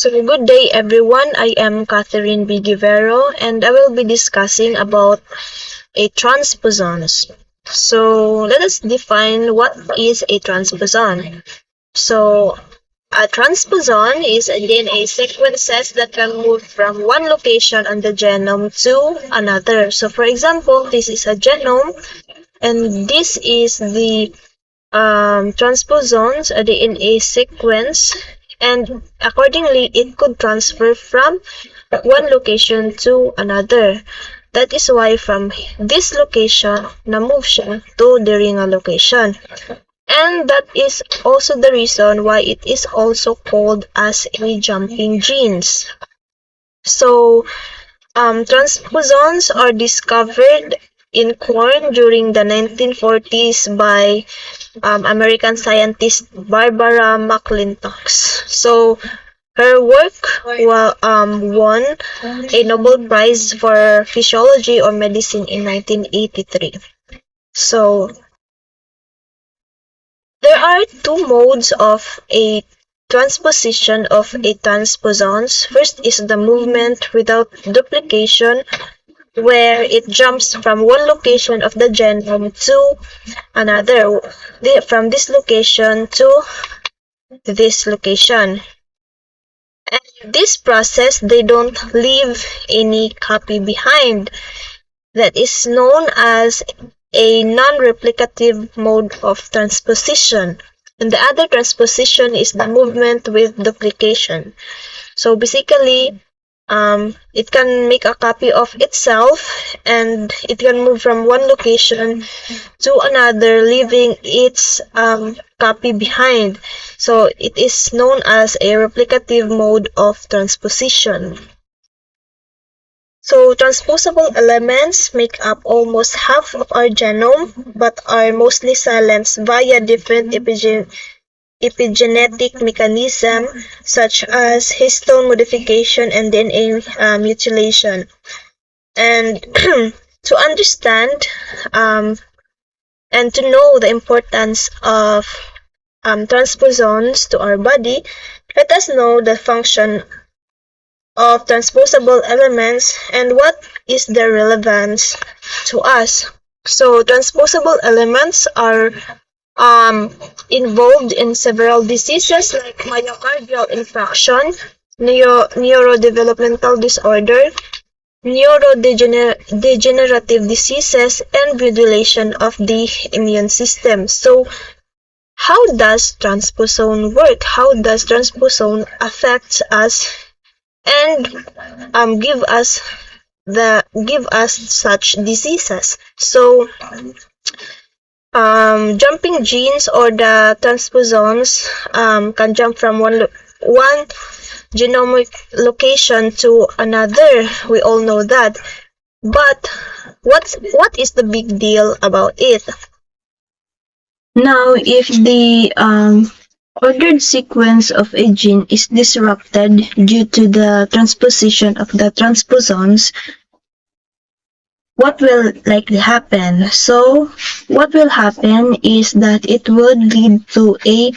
So good day everyone, I am Catherine B. Guevero and I will be discussing about a transposons. So let us define what is a transposon. So a transposon is a DNA sequences that can move from one location on the genome to another. So for example, this is a genome and this is the transposons, a DNA sequence, and accordingly it could transfer from one location to another. That is why from this location na-move siya to the ring location. And that is also the reason why it is also called as a jumping genes. So transposons are discovered in corn during the 1940s by American scientist Barbara McClintock. So her work won a Nobel Prize for Physiology or Medicine in 1983. So there are two modes of a transposition of a transposons. First is the movement without duplication, where it jumps from one location of the genome to another, from this location to this location. And this process, they don't leave any copy behind. That is known as a non-replicative mode of transposition. And the other transposition is the movement with duplication. So basically, it can make a copy of itself and it can move from one location to another, leaving its copy behind. So it is known as a replicative mode of transposition. So transposable elements make up almost half of our genome but are mostly silenced via different epigenetic mechanism such as histone modification and DNA mutilation. And to understand and to know the importance of transposons to our body, let us know the function of transposable elements and what is their relevance to us. So transposable elements are involved in several diseases like myocardial infarction, neurodevelopmental disorder, neurodegenerative diseases, and modulation of the immune system. So how does transposon work? How does transposon affect us and give us such diseases? So jumping genes or the transposons can jump from one genomic location to another. We all know that. But what is the big deal about it? Now, if the ordered sequence of a gene is disrupted due to the transposition of the transposons, what will likely happen? So, what will happen is that it would lead to a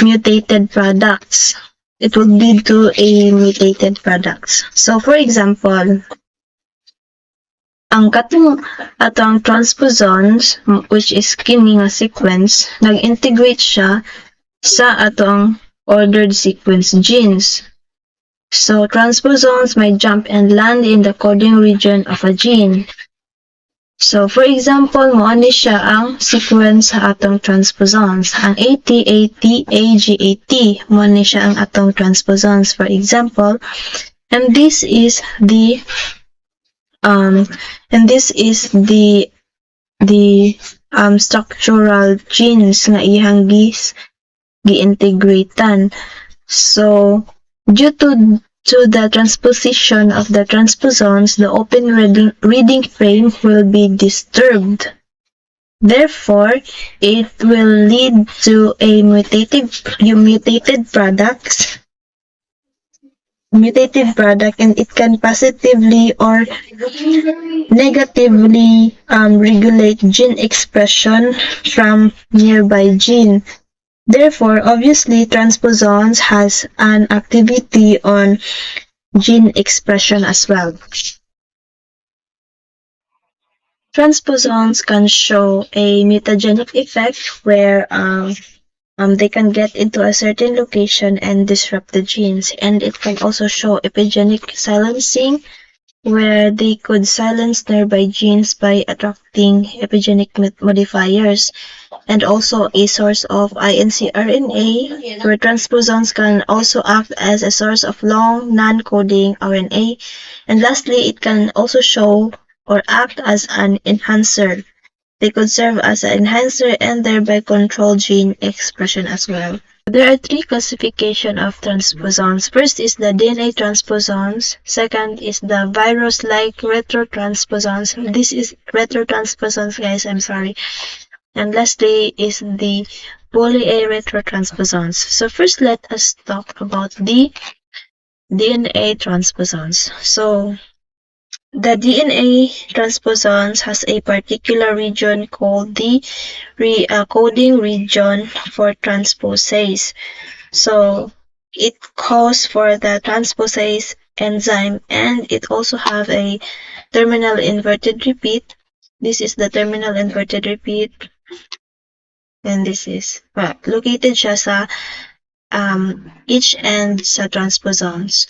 mutated products. It will lead to a mutated products. So, for example, ang atong transposons, which is kini nga sequence, nag-integrate siya sa atong ordered sequence genes. So, transposons may jump and land in the coding region of a gene. So, for example, moani siya ang sequence sa atong transposons. Ang AT, AGAT, moani siya ang atong transposons, for example. And this is the structural genes nga iyang gi-integratean. So, due to the transposition of the transposons, the open reading frame will be disturbed. Therefore, it will lead to a mutated product, and it can positively or negatively regulate gene expression from nearby gene. Therefore, obviously, transposons has an activity on gene expression as well. Transposons can show a mutagenic effect where they can get into a certain location and disrupt the genes, and it can also show epigenetic silencing where they could silence nearby genes by attracting epigenetic modifiers, and also a source of INC-RNA, where transposons can also act as a source of long non-coding RNA. And lastly, it can also show or act as an enhancer. They could serve as an enhancer and thereby control gene expression as well. There are three classifications of transposons. First is the DNA transposons. Second is the virus-like retrotransposons. This is retrotransposons, guys. I'm sorry. And lastly is the poly-A retrotransposons. So first, let us talk about the DNA transposons. So the DNA transposons has a particular region called the coding region for transposase. So it calls for the transposase enzyme, and it also have a terminal inverted repeat. This is the terminal inverted repeat, and this is located siya sa each end sa transposons.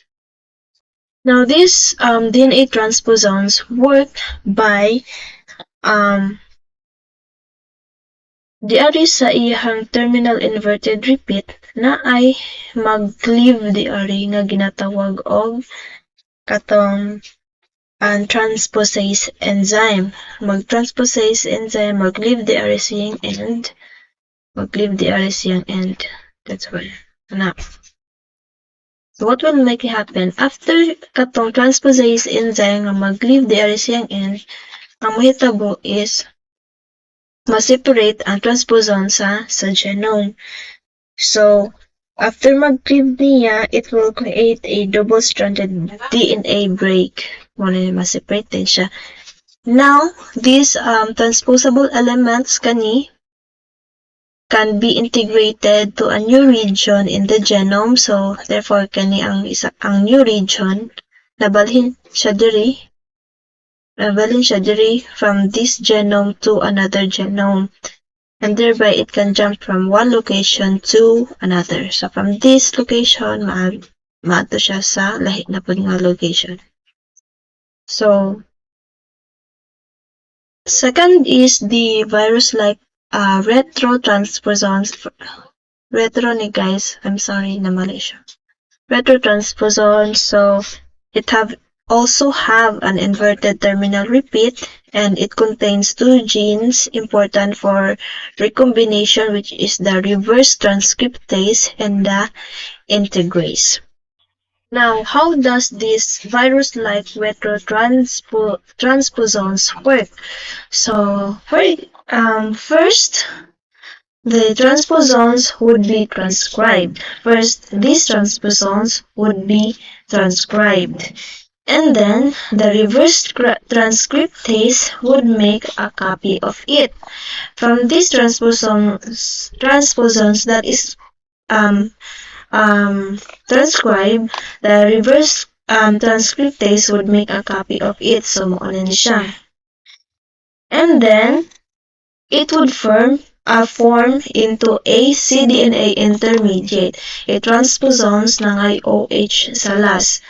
Now, these DNA transposons work by diari sa iyang terminal inverted repeat na ay mag-cleave diari nga ginatawag og katong transposase enzyme. Mag-transposase enzyme, mag-cleave diari siyang end. Mag-cleave diari siyang end. That's why. So what will make it happen? After katong transposase enzyme nga mag-cleave diari siyang end, ang mahitabo is ma-separate ang transposon sa genome. So, after mag-cleave niya, it will create a double-stranded DNA break. Muna ma-separate din siya. Now, these transposable elements can be integrated to a new region in the genome. So, therefore, ang new region, nabalhin siya diri from this genome to another genome. And thereby, it can jump from one location to another. So, from this location, maato siya sa lahi na po nga location. So, second is the virus-like retrotransposons. Retro ni guys, I'm sorry na mali siya. Retrotransposons, so it also have an inverted terminal repeat, and it contains two genes important for recombination, which is the reverse transcriptase and the integrase. Now, how does this virus-like retrotransposons work? So, first, the transposons would be transcribed. First, these transposons would be transcribed. And then, the reverse transcriptase would make a copy of it. From these transposons that is transcribed, the reverse transcriptase would make a copy of it. So, mauna ni siya. And then, it would form into a cDNA intermediate, a transposons ng OH sa last.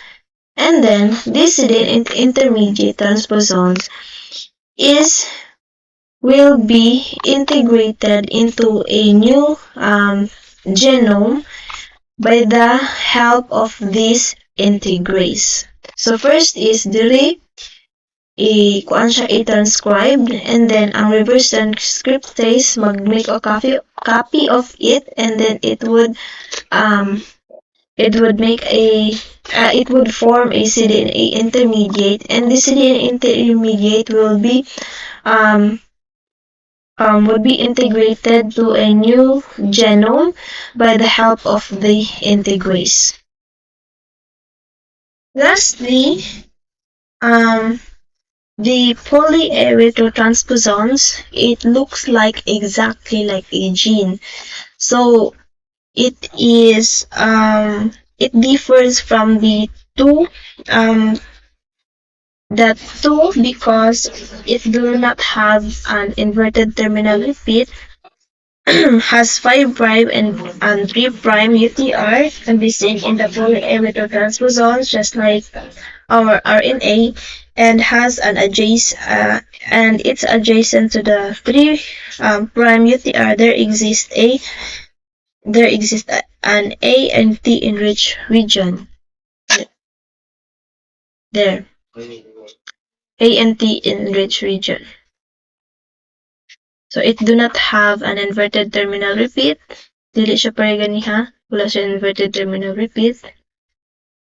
And then, this cDNA intermediate transposons will be integrated into a new genome by the help of this integrase. So, first is diri kuan siya i-transcribed, and then ang reverse transcriptase mag-make a copy of it, and then it would form a cDNA intermediate, and this cDNA intermediate would be integrated to a new genome by the help of the integrase. Lastly, the poly-A retrotransposons, it looks exactly like a gene. So, it differs from um the two because it do not have an inverted terminal repeat, has 5' and 3' UTR, can be seen in the polyerythro transposons just like our RNA, and has an and it's adjacent to the 3' prime UTR. There exists an A and T enriched region there. A and T enriched region. So it do not have an inverted terminal repeat. Dili siya pareganiha. Wala siya inverted terminal repeat.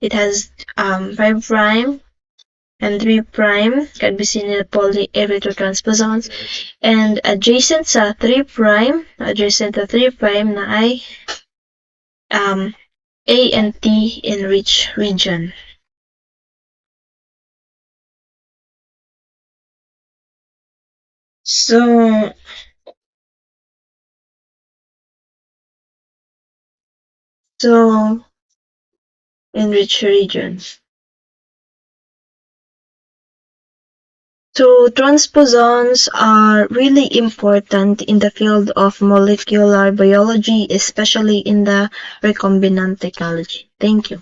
It has 5' and 3' can be seen in the polyerythrotransposons, and adjacent sa 3' na ay A and T enriched region. So enriched regions. So transposons are really important in the field of molecular biology, especially in the recombinant technology. Thank you.